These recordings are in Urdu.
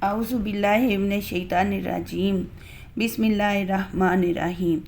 اعوذ باللہ من الشیطان الرجیم، بسم اللہ الرحمن الرحیم۔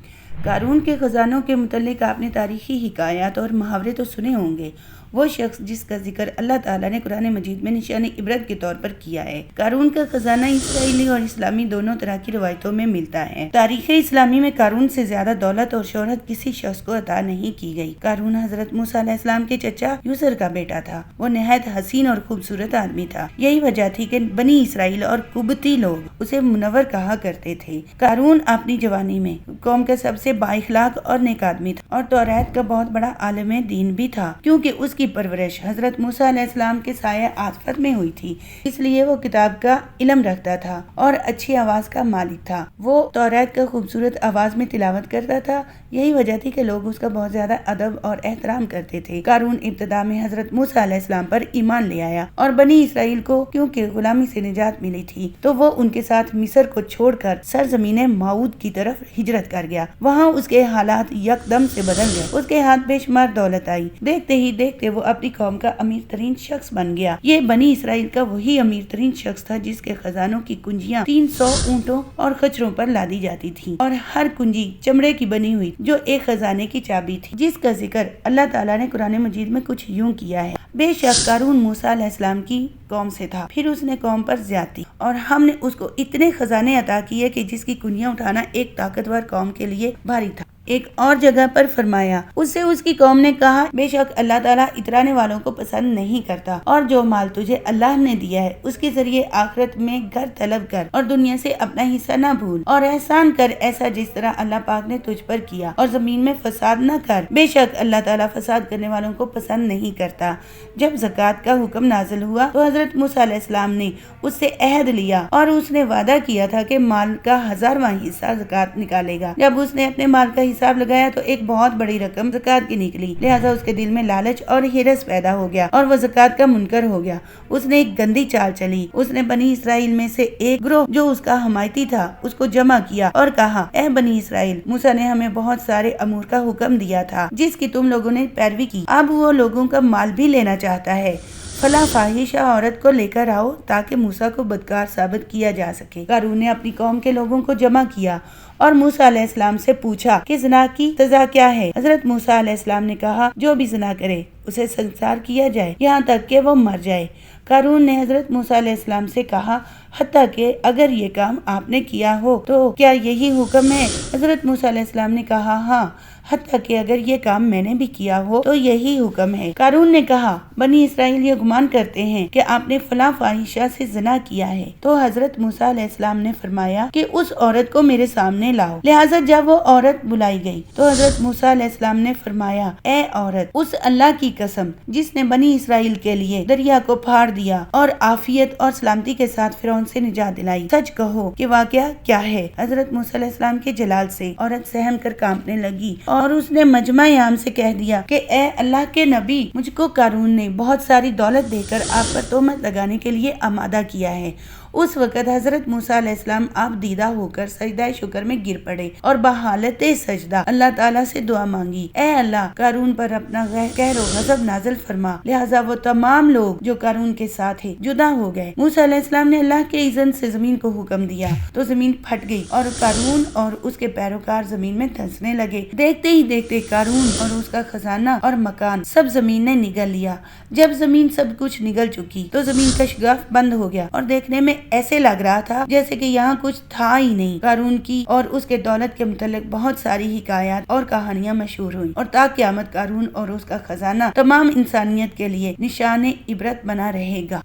قارون کے خزانوں کے متعلق آپ نے تاریخی حکایات اور محاورے تو سنے ہوں گے۔ وہ شخص جس کا ذکر اللہ تعالیٰ نے قرآن مجید میں نشان عبرت کے طور پر کیا ہے۔ قارون کا خزانہ اسرائیلی اور اسلامی دونوں طرح کی روایتوں میں ملتا ہے۔ تاریخ اسلامی میں قارون سے زیادہ دولت اور شہرت کسی شخص کو عطا نہیں کی گئی۔ قارون حضرت موسیٰ علیہ السلام کے چچا یوسر کا بیٹا تھا۔ وہ نہایت حسین اور خوبصورت آدمی تھا۔ یہی وجہ تھی کہ بنی اسرائیل اور قبطی لوگ اسے منور کہا کرتے تھے۔ قارون اپنی جوانی میں قوم کا سب سے با اخلاق اور نیک آدمی تھا اور توریت کا بہت بڑا عالم دین بھی تھا، کیونکہ اس کی پرورش حضرت موسیٰ علیہ السلام کے سایہ عاطفت میں ہوئی تھی، اس لیے وہ کتاب کا علم رکھتا تھا اور اچھی آواز کا مالک تھا۔ وہ توریت کا خوبصورت آواز میں تلاوت کرتا تھا۔ یہی وجہ تھی کہ لوگ اس کا بہت زیادہ ادب اور احترام کرتے تھے۔ قارون ابتدا میں حضرت موسیٰ علیہ السلام پر ایمان لے آیا اور بنی اسرائیل کو کیونکہ غلامی سے نجات ملی تھی تو وہ ان کے ساتھ مصر کو چھوڑ کر سرزمین معود کی طرف ہجرت کر گیا۔ وہاں اس کے حالات یکدم سے بدل گئے۔ اس کے ہاتھ بے شمار دولت آئی۔ دیکھتے ہی دیکھتے وہ اپنی قوم کا امیر ترین شخص بن گیا۔ یہ بنی اسرائیل کا وہی امیر ترین شخص تھا جس کے خزانوں کی کنجیاں 300 اونٹوں اور خچروں پر لادی جاتی تھی اور ہر کنجی چمڑے کی بنی ہوئی جو ایک خزانے کی چابی تھی، جس کا ذکر اللہ تعالیٰ نے قرآن مجید میں کچھ یوں کیا ہے: بے شک قارون موسیٰ علیہ السلام کی قوم سے تھا، پھر اس نے قوم پر زیادتی اور ہم نے اس کو اتنے خزانے عطا کیے کہ جس کی کنجیاں اٹھانا ایک طاقتور قوم کے لیے بھاری تھا۔ ایک اور جگہ پر فرمایا، اس سے اس کی قوم نے کہا، بے شک اللہ تعالیٰ اترانے والوں کو پسند نہیں کرتا، اور جو مال تجھے اللہ نے دیا ہے اس کے ذریعے آخرت میں گھر طلب کر اور دنیا سے اپنا حصہ نہ بھول، اور احسان کر ایسا جس طرح اللہ پاک نے تجھ پر کیا، اور زمین میں فساد نہ کر، بے شک اللہ تعالیٰ فساد کرنے والوں کو پسند نہیں کرتا۔ جب زکوٰۃ کا حکم نازل ہوا تو حضرت موسیٰ علیہ السلام نے اس سے عہد لیا اور اس نے وعدہ کیا تھا کہ مال کا 1000واں حصہ زکوٰۃ نکالے گا۔ جب اس نے اپنے مال کا حساب لگایا تو ایک بہت بڑی رقم زکوٰۃ کی نکلی، لہٰذا اس کے دل میں لالچ اور ہرس پیدا ہو گیا اور وہ زکوٰۃ کا منکر ہو گیا۔ اس نے ایک گندی چال چلی۔ اس نے بنی اسرائیل میں سے ایک گروہ جو اس کا حمایتی تھا اس کو جمع کیا اور کہا، اے بنی اسرائیل، موسیٰ نے ہمیں بہت سارے امور کا حکم دیا تھا جس کی تم لوگوں نے پیروی کی، اب وہ لوگوں کا مال بھی لینا چاہتا ہے۔ فلاں فاحشہ عورت کو لے کر آؤ تاکہ موسیٰ کو بدکار ثابت کیا جا سکے۔ قارون نے اپنی قوم کے لوگوں کو جمع کیا اور موسیٰ علیہ السلام سے پوچھا کہ زنا کی سزا کیا ہے۔ حضرت موسیٰ علیہ السلام نے کہا، جو بھی زنا کرے اسے سنسار کیا جائے یہاں تک کہ وہ مر جائے۔ قارون نے حضرت موسیٰ علیہ السلام سے کہا، حتیٰ کہ اگر یہ کام آپ نے کیا ہو تو کیا یہی حکم ہے؟ حضرت موسیٰ علیہ السلام نے کہا، ہاں، حتیٰ کہ اگر یہ کام میں نے بھی کیا ہو تو یہی حکم ہے۔ قارون نے کہا، بنی اسرائیل یہ گمان کرتے ہیں کہ آپ نے فلاں فاحشہ سے زنا کیا ہے۔ تو حضرت موسیٰ علیہ السلام نے فرمایا کہ اس عورت کو میرے سامنے لاؤ۔ لہٰذا جب وہ عورت بلائی گئی تو حضرت موسیٰ علیہ السلام نے فرمایا، اے عورت، اس اللہ کی قسم جس نے بنی اسرائیل کے لیے دریا کو پھاڑ دیا اور عافیت اور سلامتی کے ساتھ فرعون سے نجات دلائی، سچ کہو کہ واقعہ کیا ہے؟ حضرت موسیٰ علیہ السلام کے جلال سے عورت سہم کر کانپنے لگی اور اس نے مجمع عام سے کہہ دیا کہ اے اللہ کے نبی، مجھ کو قارون نے بہت ساری دولت دے کر آپ پر تہمت لگانے کے لیے آمادہ کیا ہے۔ اس وقت حضرت موسیٰ علیہ السلام آپ دیدہ ہو کر سجدہ شکر میں گر پڑے اور بحالت سجدہ اللہ تعالیٰ سے دعا مانگی، اے اللہ، قارون پر اپنا قہر و غضب نازل فرما۔ لہٰذا وہ تمام لوگ جو قارون کے ساتھ تھے جدا ہو گئے۔ موسیٰ علیہ السلام نے اللہ کے اذن سے زمین کو حکم دیا تو زمین پھٹ گئی اور قارون اور اس کے پیروکار زمین میں دھنسنے لگے۔ دیکھتے ہی دیکھتے قارون اور اس کا خزانہ اور مکان سب زمین نے نگل لیا۔ جب زمین سب کچھ نگل چکی تو زمین کا شگاف بند ہو گیا اور دیکھنے میں ایسے لگ رہا تھا جیسے کہ یہاں کچھ تھا ہی نہیں۔ قارون کی اور اس کے دولت کے متعلق بہت ساری حکایات اور کہانیاں مشہور ہوئیں اور تا قیامت قارون اور اس کا خزانہ تمام انسانیت کے لیے نشان عبرت بنا رہے گا۔